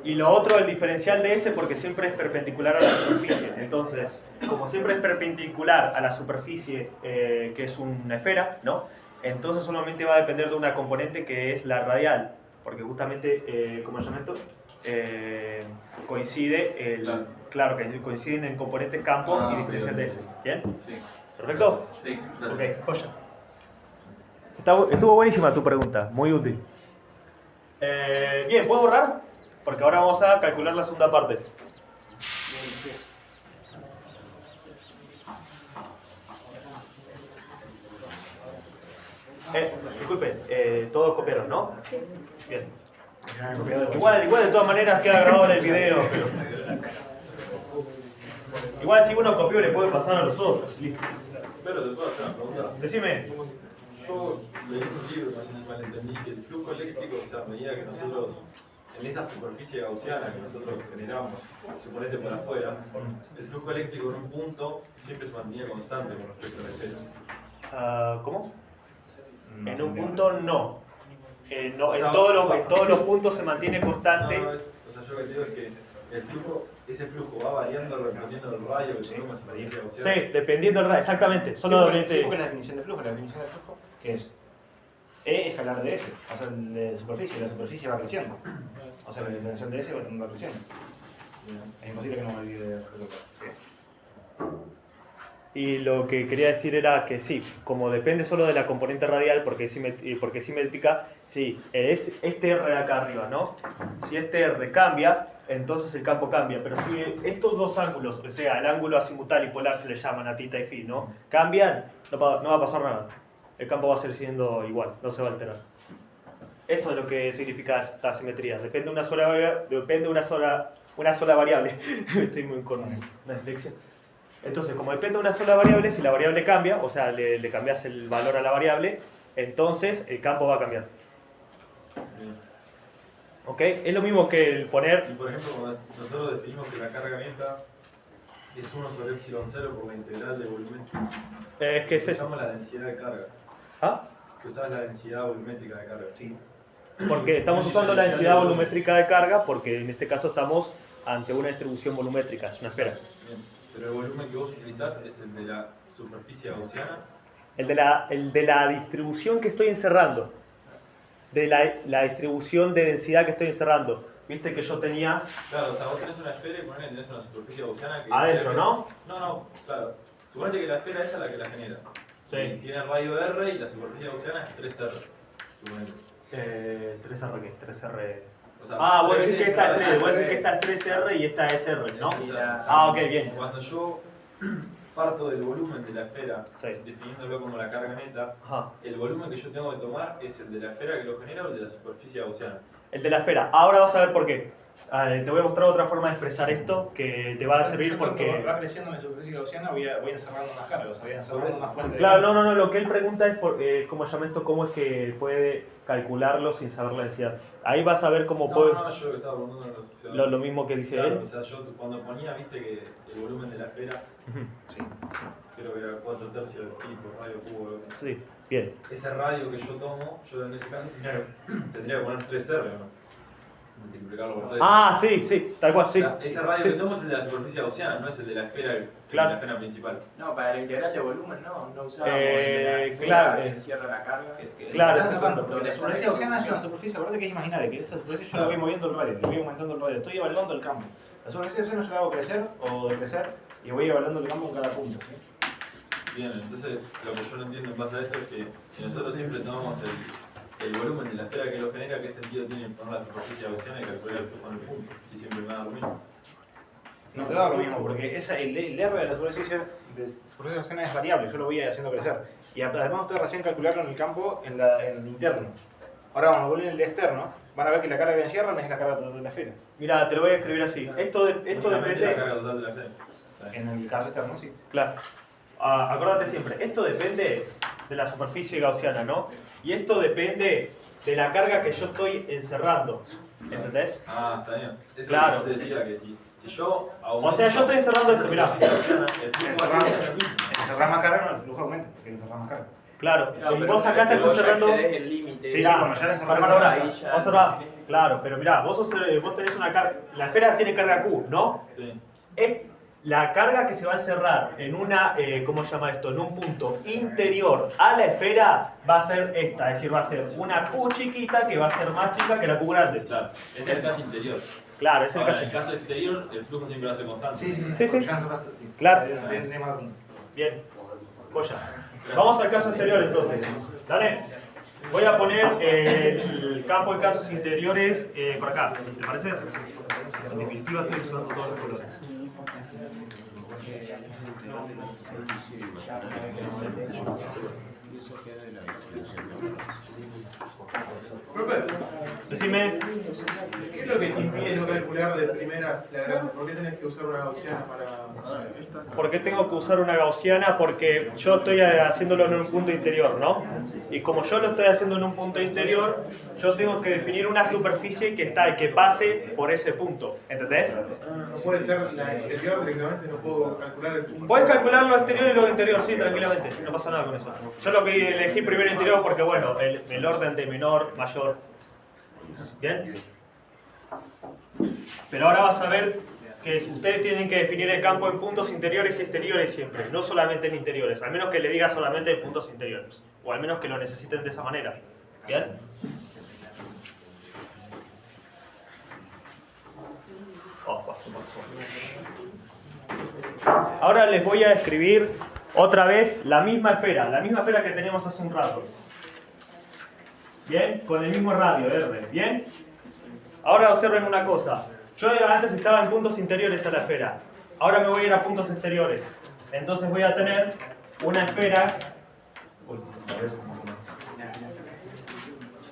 Y lo otro, el diferencial de ese, porque siempre es perpendicular a la superficie. Entonces, como siempre es perpendicular a la superficie, que es una esfera, ¿no? Entonces solamente va a depender de una componente que es la radial. Porque justamente, ¿cómo se llama esto? Coincide, claro, que coinciden en componentes campo y diferencial ok. de ese. ¿Bien? Sí. ¿Perfecto? Sí, dale. Ok, joya. Estuvo buenísima tu pregunta, muy útil. Bien, ¿puedo borrar? Porque ahora vamos a calcular la segunda parte. Disculpen, todos copiaron, ¿no? Bien. Igual de todas maneras queda grabado en el video, pero... Igual si uno copió le puede pasar a los otros, listo. Pero te puedo hacer una pregunta. Decime. Yo leí un libro, no sé si mal entendí, que el flujo eléctrico, o sea, a medida que nosotros, en esa superficie gaussiana que nosotros generamos, suponete por afuera, el flujo eléctrico en un punto siempre se mantenía constante con respecto a la esfera. ¿Cómo? En un punto no. No, O sea, en todos los puntos se mantiene constante. No, o sea, yo lo que digo es que el flujo, ese flujo va variando dependiendo del radio que tenemos en la superficie gaussiana. Sí, dependiendo del radio, exactamente. Sí, Solamente. porque es la definición de flujo. La definición de flujo, que es E escalar de S, o sea, de superficie. La superficie va creciendo. O sea, la diferencial de S va creciendo. Es imposible que no me olvide de resolver. Y lo que quería decir era que sí, como depende solo de la componente radial, porque es simétrica, sí, es este R de acá arriba, ¿no? Si este R cambia, entonces el campo cambia. Pero si estos dos ángulos, o sea, el ángulo azimutal y polar se le llaman a tita y phi, ¿no? Cambian, no va a pasar nada. El campo va a seguir siendo igual, no se va a alterar. Eso es lo que significa esta simetría. Depende de una sola variable. Estoy muy con una dislexia. Entonces, como depende de una sola variable, si la variable cambia, o sea, le cambias el valor a la variable, entonces el campo va a cambiar. Bien. ¿Ok? Es lo mismo que el Y poner... por ejemplo, cuando nosotros definimos que la carga neta es 1 sobre epsilon 0 por la integral de volumétrica. ¿qué es eso? Usamos la densidad de carga. ¿Ah? Que usás la densidad volumétrica de carga. Sí. Porque estamos usando la densidad volumétrica de carga porque en este caso estamos ante una distribución volumétrica, es una esfera. Bien. Pero el volumen que vos utilizás es el de la superficie gaussiana. El de la distribución que estoy encerrando. De la distribución de densidad que estoy encerrando. Viste que yo tenía... Claro, o sea, vos tenés una esfera y ponés que tenés una superficie gaussiana que... Adentro, ¿no? No, claro. Suponete que la esfera esa es la que la genera. Sí. Y tiene el radio R y la superficie gaussiana es 3R. Suponete. 3R, ¿qué? 3R... O sea, Ah, voy a decir que 3S esta es 3, R. voy a decir que esta es 3R y esta es R, ¿no? Es esa. Ah, ok, bien. Cuando yo parto del volumen de la esfera, Sí. definiéndolo como la carga neta, Ajá. el volumen que yo tengo que tomar es el de la esfera que lo genera o el de la superficie gaussiana. El de la esfera. Ahora vas a ver por qué. Te voy a mostrar otra forma de expresar esto que te va a servir Yo cuando porque... va creciendo mi superficie gaussiana voy encerrando unas cargas, voy encerrando una fuente. Claro, no, lo que él pregunta es ¿cómo se llama esto? ¿Cómo es que puede calcularlo sin saber la densidad? Ahí vas a ver cómo puede... No, yo estaba preguntando Lo mismo que dice claro, él. o sea, yo cuando ponía, viste que el volumen de la esfera, Sí. creo que era 4/3 del pi por radio cubo. Algo así. Sí, bien. Ese radio que yo tomo, yo en ese caso tendría que poner 3R, ¿no? Multiplicarlo por 3. Ah, sí, tal cual, O sí. sea, ese radio Sí. que tomo es el de la superficie gaussiana, no es el de la esfera, Claro. de la esfera principal. No, para la integral de volumen no usábamos claro, que encierra la carga. Claro, Estás ese cerrando, punto. porque la superficie gaussiana es una superficie, acuérdate que es imaginaria, que esa superficie yo la voy moviendo el radio, le voy aumentando el radio, estoy evaluando el campo. La superficie gaussiana yo la hago crecer o decrecer y voy evaluando el campo en cada punto. ¿Sí? Bien, entonces lo que yo no entiendo en base a eso es que si nosotros siempre tomamos el volumen de la esfera que lo genera, ¿qué sentido tiene poner la superficie gaussiana y calcular el flujo en el punto? Si siempre me da lo mismo. No te da lo mismo, porque el R de la superficie gaussiana es variable, yo lo voy haciendo crecer. Y además ustedes recién calcularon el campo en el interno. Ahora vamos a volver en el externo, van a ver que la carga que encierran es la carga total de la esfera. Mira, te lo voy a escribir así. Esto Únicamente la depende... carga total de la esfera. En el caso externo, sí. Claro. Acordate siempre, esto depende de la superficie gaussiana, ¿no? Y esto depende de la carga que yo estoy encerrando. ¿Entendés? Ah, está bien. Eso Claro. es lo que yo te decía, que si yo O sea, yo estoy encerrando esa esto, mirá. superficie gaussiana, el flujo va a ser el mismo. Encerrar más carga, no, el flujo aumenta, porque encerrar más carga. Claro, Claro, y pero vos acá estás vos ya encerrando... excedes el límite. Sí, Mirá, cuando ya le encerrás para, para, ahí ya- observa. Claro, pero mirá, vos tenés una carga... La esfera tiene carga Q, ¿no? Sí. Es la carga que se va a encerrar en una, ¿cómo se llama esto? En un punto interior a la esfera va a ser esta, es decir, va a ser una Q chiquita que va a ser más chica que la Q grande. Claro, es el caso interior. Claro, es el Ahora, caso. en el caso exterior, el flujo siempre va a ser constante. Sí. Ya encerraste, sí. Claro. Tiene más punto. Bien, joya. Vamos al caso exterior entonces. Dale. Voy a poner el campo de casos interiores por acá. ¿Te parece? En definitiva estoy usando todos los colores. Profe, Decime. ¿qué es lo que te impide no calcular de primeras la grande? ¿Por qué tenés que usar una gaussiana para esta? ¿Por qué tengo que usar una gaussiana? Porque yo estoy haciéndolo en un punto interior, ¿no? Y como yo lo estoy haciendo en un punto interior, yo tengo que definir una superficie que pase por ese punto, ¿entendés? No puede ser la exterior directamente, no puedo calcular el punto. Puedes calcular lo exterior y lo interior, sí, tranquilamente, no pasa nada con eso. Yo lo que elegí primero interior porque, bueno, el orden de menor, mayor. ¿Bien? Pero ahora vas a ver que ustedes tienen que definir el campo en puntos interiores y exteriores siempre, no solamente en interiores, al menos que le diga solamente en puntos interiores, o al menos que lo necesiten de esa manera. ¿Bien? Ahora les voy a escribir otra vez la misma esfera que teníamos hace un rato. ¿Bien? Con el mismo radio, R. ¿Bien? Ahora observen una cosa. Yo antes estaba en puntos interiores a la esfera. Ahora me voy a ir a puntos exteriores. Entonces voy a tener una esfera...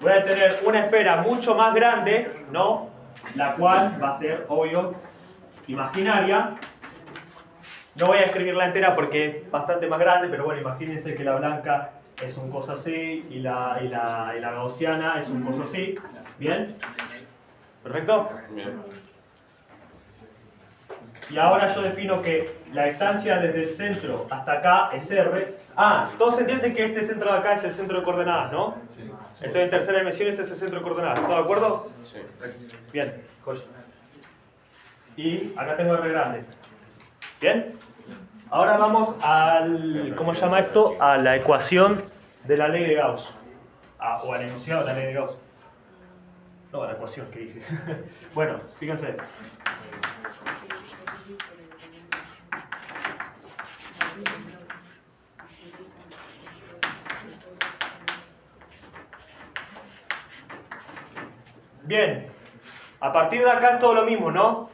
Voy a tener una esfera mucho más grande, ¿no? La cual va a ser, obvio, imaginaria. No voy a escribirla entera porque es bastante más grande, pero bueno, imagínense que la blanca es un coso así y la gaussiana es un coso así. ¿Bien? ¿Perfecto? Bien. Y ahora yo defino que la distancia desde el centro hasta acá es R. Ah, todos entienden que este centro de acá es el centro de coordenadas, ¿no? Estoy en tercera dimensión y este es el centro de coordenadas. ¿Todos de acuerdo? Sí. Bien, joya. Y acá tengo R grande. ¿Bien? Ahora vamos al, ¿cómo se llama esto? A la ecuación de la ley de Gauss. O al enunciado de la ley de Gauss. No, a la ecuación que dije. Bueno, fíjense. Bien, a partir de acá es todo lo mismo, ¿no?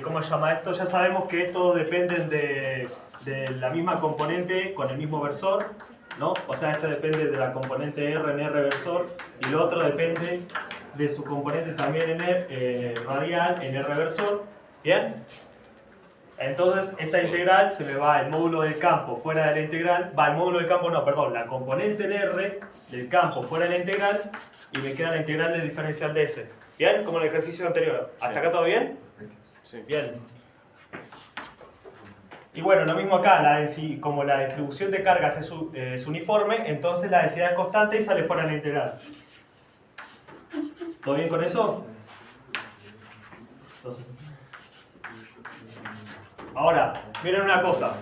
¿Cómo se llama esto? Ya sabemos que estos dependen de la misma componente con el mismo versor, ¿no? O sea, este depende de la componente R en R versor y el otro depende de su componente también en R, radial en R versor. ¿Bien? Entonces, esta integral se me va el módulo del campo fuera de la integral, va el módulo del campo, no, perdón, la componente en R del campo fuera de la integral y me queda la integral del diferencial de S. ¿Bien? Como en el ejercicio anterior. ¿Hasta acá todo bien? Sí. Bien. Y bueno, lo mismo acá, como la distribución de cargas es uniforme, entonces la densidad es constante y sale fuera de la integral. ¿Todo bien con eso? Entonces. Ahora, miren una cosa.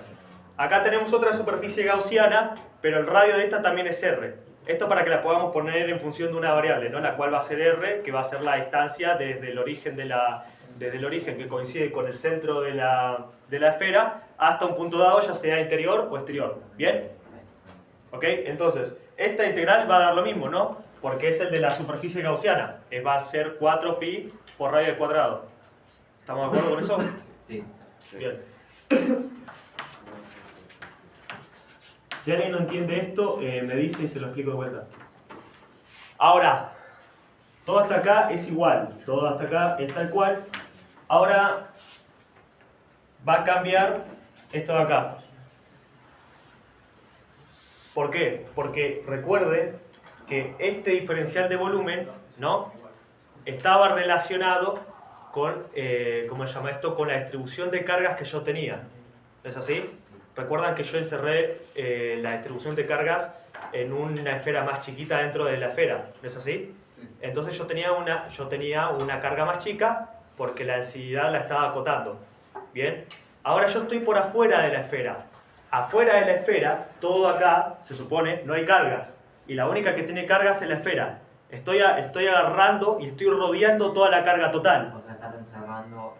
Acá tenemos otra superficie gaussiana, pero el radio de esta también es R. Esto para que la podamos poner en función de una variable, ¿no? La cual va a ser R, que va a ser la distancia desde el origen que coincide con el centro de la esfera hasta un punto dado, ya sea interior o exterior. ¿Bien? ¿Ok? Entonces, esta integral va a dar lo mismo, ¿no? Porque es el de la superficie gaussiana. Va a ser 4pi por radio al cuadrado. ¿Estamos de acuerdo con eso? Sí. Bien. Si alguien no entiende esto, me dice y se lo explico de vuelta. Ahora, todo hasta acá es igual. Todo hasta acá es tal cual. Ahora va a cambiar esto de acá. ¿Por qué? Porque recuerde que este diferencial de volumen, ¿no? Estaba relacionado con, ¿cómo se llama esto? Con la distribución de cargas que yo tenía. ¿Es así? Recuerdan que yo encerré la distribución de cargas en una esfera más chiquita dentro de la esfera. ¿No es así? Entonces yo tenía una carga más chica porque la densidad la estaba acotando. ¿Bien? Ahora yo estoy por afuera de la esfera. Afuera de la esfera, todo acá, se supone, no hay cargas. Y la única que tiene cargas es la esfera. Estoy agarrando y estoy rodeando toda la carga total. O sea, estás encerrando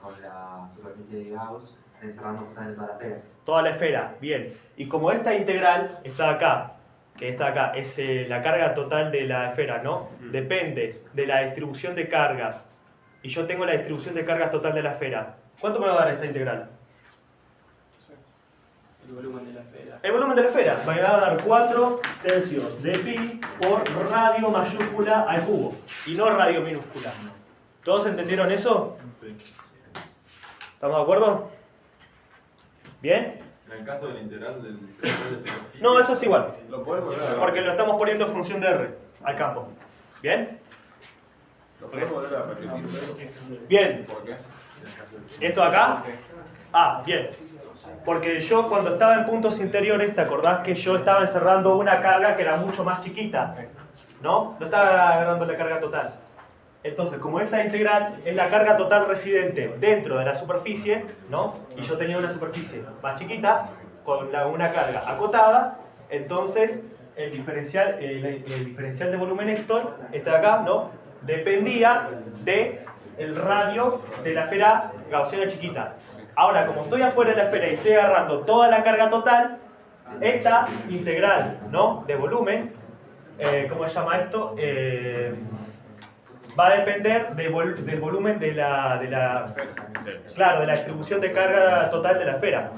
con la superficie de Gauss, estás encerrando justamente toda la esfera. Toda la esfera, bien. Y como esta integral está acá, que está acá, es la carga total de la esfera, ¿no? Depende de la distribución de cargas. Y yo tengo la distribución de cargas total de la esfera. ¿Cuánto me va a dar esta integral? El volumen de la esfera. El volumen de la esfera me va a dar 4 tercios de pi por radio mayúscula al cubo. Y no radio minúscula. ¿Todos entendieron eso? Sí. ¿Estamos de acuerdo? ¿Bien? En el caso del integral del diferencial de superficie. No, eso es igual. Lo podés volver a Porque lo estamos poniendo en función de R al campo. ¿Bien? Lo podés volver a repetir. Bien. ¿Por qué? ¿Esto de acá? Ah, bien. Porque yo cuando estaba en puntos interiores, ¿te acordás que yo estaba encerrando una carga que era mucho más chiquita? ¿No? No estaba agarrando la carga total. Entonces, como esta integral es la carga total residente dentro de la superficie, ¿no? Y yo tenía una superficie más chiquita, con una carga acotada, entonces el diferencial de volumen Hector, este de acá, ¿no? Dependía del radio de la esfera gaussiana chiquita. Ahora, como estoy afuera de la esfera y estoy agarrando toda la carga total, esta integral, ¿no? De volumen, ¿cómo se llama esto? Va a depender del volumen de la distribución de carga total de la esfera.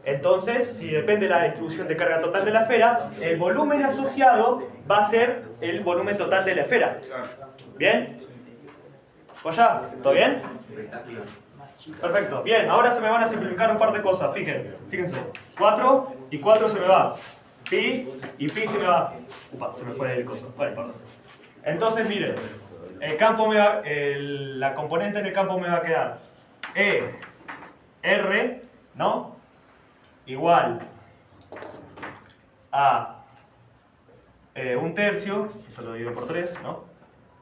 Entonces, si depende de la distribución de carga total de la esfera, el volumen asociado va a ser el volumen total de la esfera. ¿Bien? ¿Pues ya? ¿Todo bien? Perfecto. Bien, ahora se me van a simplificar un par de cosas. Fíjense. 4 y 4 se me va. Pi y pi se me va. Upa, se me fue el coso. Vale, perdón. Entonces, miren. El campo me va, la componente en el campo me va a quedar E, R, ¿no? Igual a 1/3, esto lo divido por 3, ¿no?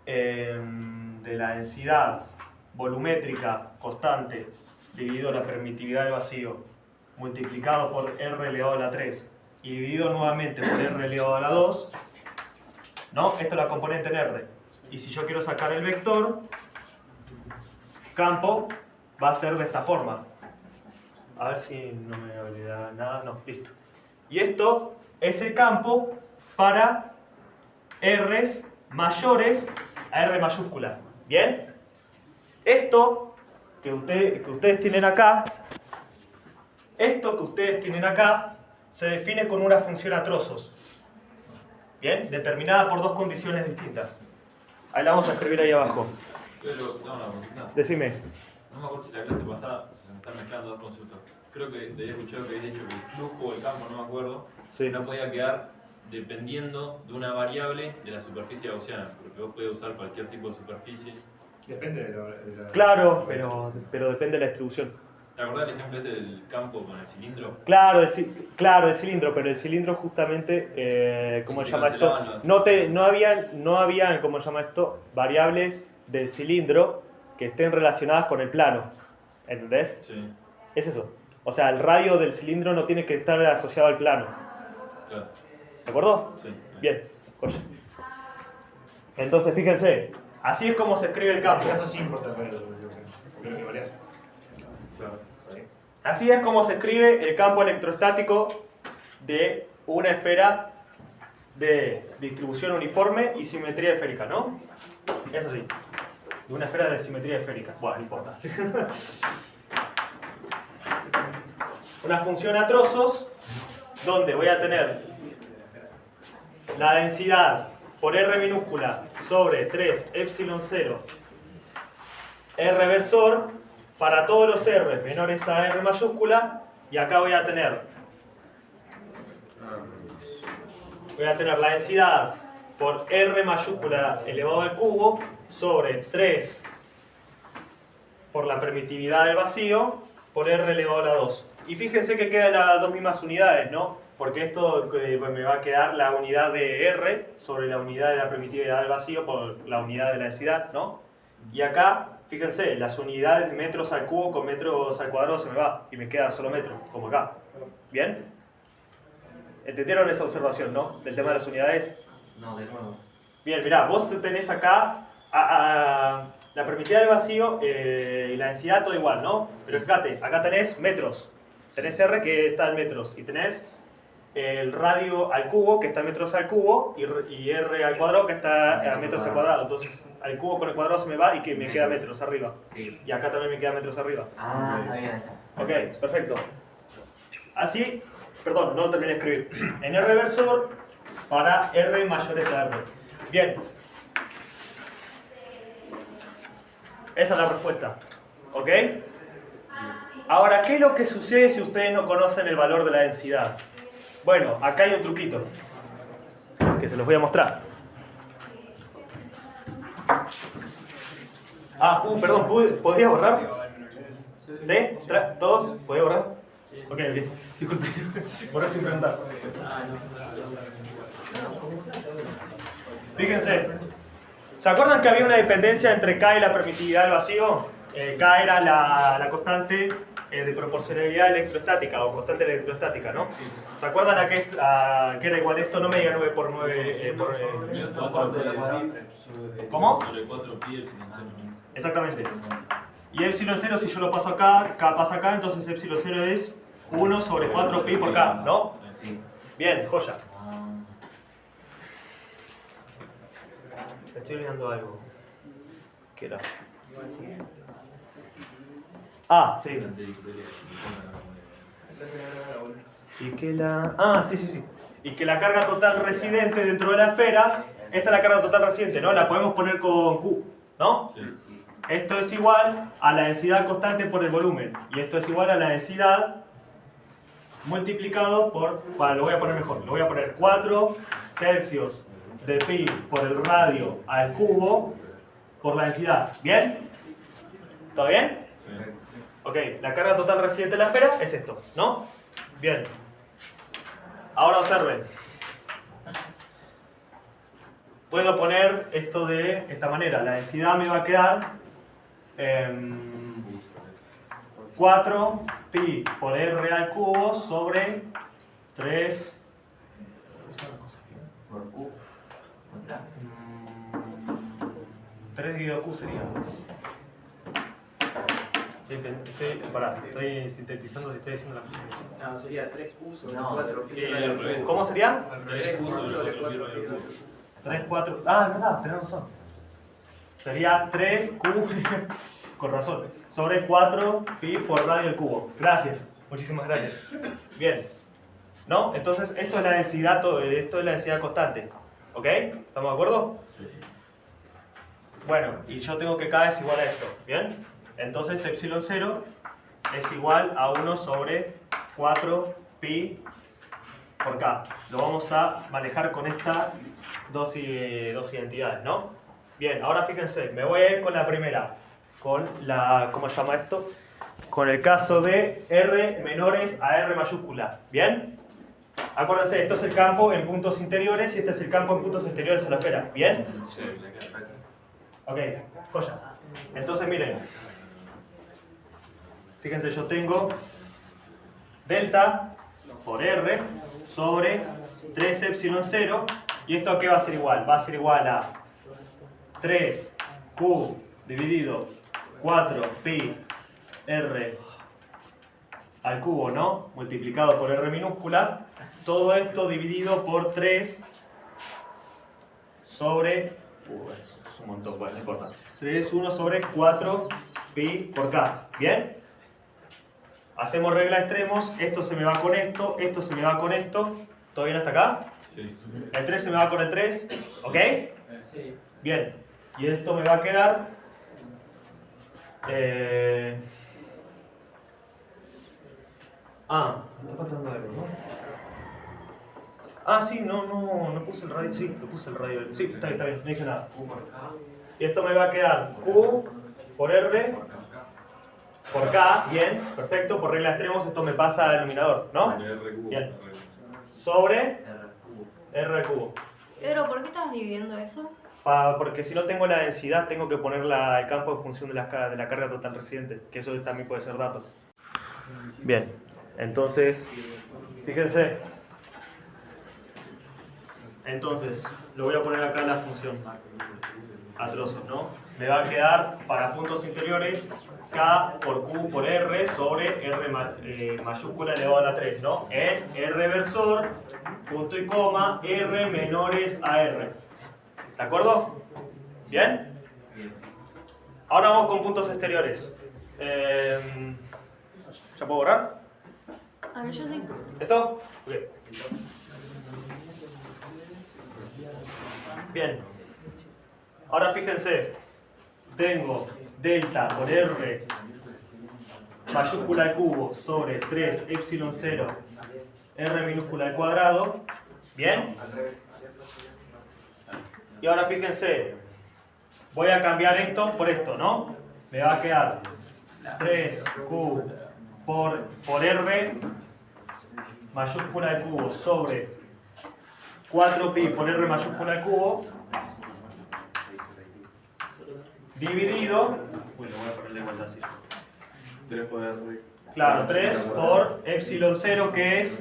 De la densidad volumétrica constante dividido la permitividad del vacío multiplicado por R elevado a la 3 y dividido nuevamente por R elevado a la 2, ¿no? Esto es la componente en R. Y si yo quiero sacar el vector, campo va a ser de esta forma. A ver si no me olvida nada. No, listo. Y esto es el campo para R's mayores a R mayúscula. ¿Bien? Esto que ustedes tienen acá, se define con una función a trozos. ¿Bien? Determinada por dos condiciones distintas. Ahí la vamos a escribir ahí abajo. Pero, no, Decime. no me acuerdo si la clase pasada se me están mezclando dos conceptos. Creo que te había escuchado que habías dicho que el flujo o el campo, no me acuerdo, Sí. no podía quedar dependiendo de una variable de la superficie gaussiana, porque vos podés usar cualquier tipo de superficie. Depende de la... Claro, pero depende de la distribución. ¿Te acordás del ejemplo ese del campo con el cilindro? Claro, el cilindro, pero el cilindro justamente, ¿cómo se llama esto? No habían, ¿cómo se llama esto? Variables del cilindro que estén relacionadas con el plano. ¿Entendés? Sí, Es eso. O sea, el radio del cilindro no tiene que estar asociado al plano. claro. ¿De acuerdo? Sí. Bien. Oye. Entonces, fíjense. Así es como se escribe el campo. En este caso sí importa cuál es la solución, porque no varias. Claro. Así es como se escribe el campo electrostático de una esfera de distribución uniforme y simetría esférica, ¿no? Es así. De una esfera de simetría esférica. Bueno, no importa. Una función a trozos donde voy a tener la densidad por R minúscula sobre 3 epsilon 0 R versor para todos los R menores a R mayúscula, y acá voy a tener la densidad por R mayúscula elevado al cubo sobre 3 por la permitividad del vacío por R elevado a la 2. Y fíjense que quedan las dos mismas unidades, ¿no? Porque esto me va a quedar la unidad de R sobre la unidad de la permitividad del vacío por la unidad de la densidad, ¿no? Y acá, fíjense, las unidades de metros al cubo con metros al cuadrado se me va y me queda solo metros, como acá. ¿Bien? ¿Entendieron esa observación, no? Del tema de las unidades. No, de nuevo. Bien, mirá, vos tenés acá la permitividad del vacío y la densidad todo igual, ¿no? Pero fíjate, acá tenés metros. Tenés R que está en metros y tenés el radio al cubo que está en metros al cubo y R al cuadrado que está a metros al cuadrado. Entonces al cubo con el cuadrado se me va y que me queda metros arriba. Sí. Y acá también me queda metros arriba. Ah, está bien. Ok, perfecto. Así, perdón, no lo terminé de escribir. En R versor para R mayores a R. Bien. Esa es la respuesta. ¿Ok? Ahora, ¿qué es lo que sucede si ustedes no conocen el valor de la densidad? Bueno, acá hay un truquito que se los voy a mostrar. Perdón, ¿podía borrar? ¿Sí? ¿Todos? ¿Podía borrar? Ok, bien. Disculpe. Borrar sin preguntar. Fíjense. ¿Se acuerdan que había una dependencia entre K y la permitividad del vacío? K era la constante de proporcionalidad electrostática o constante electrostática, ¿no? ¿Se acuerdan a qué era igual esto? No me diga 9 por 9 ¿Cómo? Sobre 4 pi epsilon 0. Exactamente. Y epsilon 0, si yo lo paso acá, K pasa acá, entonces epsilon 0 es 1 sobre 4 pi por K, ¿no? Sí. Bien, joya. Estoy olvidando algo. ¿Qué era? Sí. Y que la... sí. Y que la carga total residente dentro de la esfera, esta es la carga total residente, ¿no? La podemos poner con Q, ¿no? Sí. Esto es igual a la densidad constante por el volumen. Y esto es igual a la densidad multiplicado por... Bueno, lo voy a poner mejor. Lo voy a poner 4 tercios de pi por el radio al cubo por la densidad. ¿Bien? ¿Todo bien? Sí. Ok, la carga total residente de la esfera es esto, ¿no? Bien. Ahora observen. Puedo poner esto de esta manera. La densidad me va a quedar 4 pi por r al cubo sobre 3... Por Q. ¿Cómo será? 3 dividido q sería. Estoy sintetizando si estoy diciendo la cosa. No, sería 3Q sobre No, 4 sí, al revés. ¿Cómo sería? 3Q sobre 4 3, 4... Ah, no, tenés razón. Sería 3Q, con razón, sobre 4 pi por radio al cubo. Gracias, muchísimas gracias. Bien. ¿No? Entonces, esto es la densidad, esto es la densidad constante. ¿Ok? ¿Estamos de acuerdo? Sí. Bueno, y yo tengo que K es igual a esto. ¿Bien? Entonces, epsilon 0 es igual a 1 sobre 4 pi por K. Lo vamos a manejar con estas dos identidades, ¿no? Bien, ahora fíjense, me voy a ir con la primera, con la, ¿cómo se llama esto? Con el caso de R menores a R mayúscula, ¿bien? Acuérdense, esto es el campo en puntos interiores y este es el campo en puntos exteriores a la esfera, ¿bien? Sí. Ok, joya. Entonces miren, fíjense, yo tengo delta por R sobre 3 epsilon 0 y esto ¿a qué va a ser igual? Va a ser igual a 3Q dividido 4 pi R al cubo, ¿no? Multiplicado por R minúscula. Todo esto dividido por 3 sobre... es un montón, bueno, no importa. 3, 1 sobre 4 pi por K. ¿Bien? Hacemos regla de extremos. Esto se me va con esto. Esto se me va con esto. ¿Todo bien hasta acá? Sí. El 3 se me va con el 3. ¿Ok? Sí. Bien. Y esto me va a quedar... me está faltando algo, ¿no? Sí, no puse el radio. Sí, lo puse el radio. Sí, está bien, no hice nada. Y esto me va a quedar Q por R por K, bien, perfecto, por regla de extremos esto me pasa al denominador, ¿no? Bien. Sobre R al cubo. Pedro, ¿por qué estás dividiendo eso? Porque si no tengo la densidad, tengo que poner el campo en función de la carga total residente, que eso también puede ser dato. Bien, entonces, fíjense. Entonces, lo voy a poner acá en la función a trozos, ¿no? Me va a quedar para puntos interiores K por Q por R sobre R mayúscula elevado a la 3, ¿no? En R versor, punto y coma, R menores a R. ¿De acuerdo? ¿Bien? Ahora vamos con puntos exteriores. ¿Ya puedo borrar? A ver, yo sí. ¿Esto? Ok. Bien. Ahora fíjense. Tengo delta por R mayúscula al cubo sobre 3 epsilon 0 R minúscula al cuadrado. ¿Bien? Y ahora fíjense. Voy a cambiar esto por esto, ¿no? Me va a quedar 3Q por R mayúscula al cubo sobre 4pi por R mayúscula al cubo dividido, lo voy a poner de vuelta así. 3 por R. Claro, 3 por epsilon 0 que es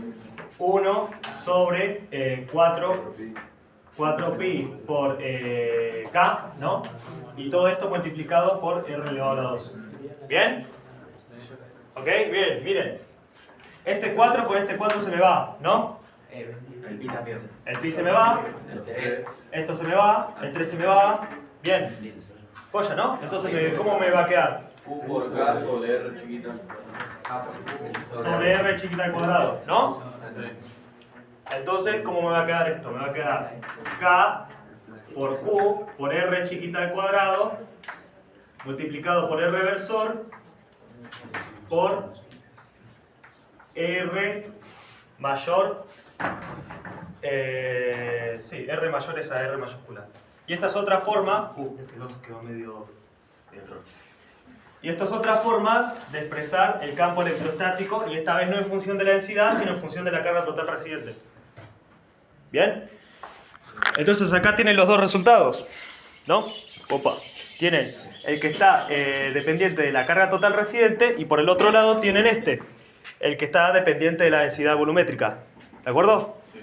1 sobre 4pi por K, ¿no? Y todo esto multiplicado por R elevado a la 2. ¿Bien? ¿Ok? Bien, miren. Este 4 con este 4 se me va, ¿no? El pi también. El pi se me va, El 3. esto se me va, el 3 se me va. Bien. Joya, ¿no? Entonces, ¿cómo me va a quedar? Q por K sobre R chiquita. Sobre R chiquita al cuadrado, ¿no? Entonces, ¿cómo me va a quedar esto? Me va a quedar K por Q por R chiquita al cuadrado multiplicado por R versor por R mayor, R mayor es a R mayúscula. Y esta es otra forma, quedó medio dentro. Y esta es otra forma de expresar el campo electrostático, y esta vez no en función de la densidad, sino en función de la carga total residente. ¿Bien? Entonces acá tienen los dos resultados, ¿no? Opa. Tienen el que está dependiente de la carga total residente, y por el otro lado tienen el que está dependiente de la densidad volumétrica. ¿De acuerdo? Sí.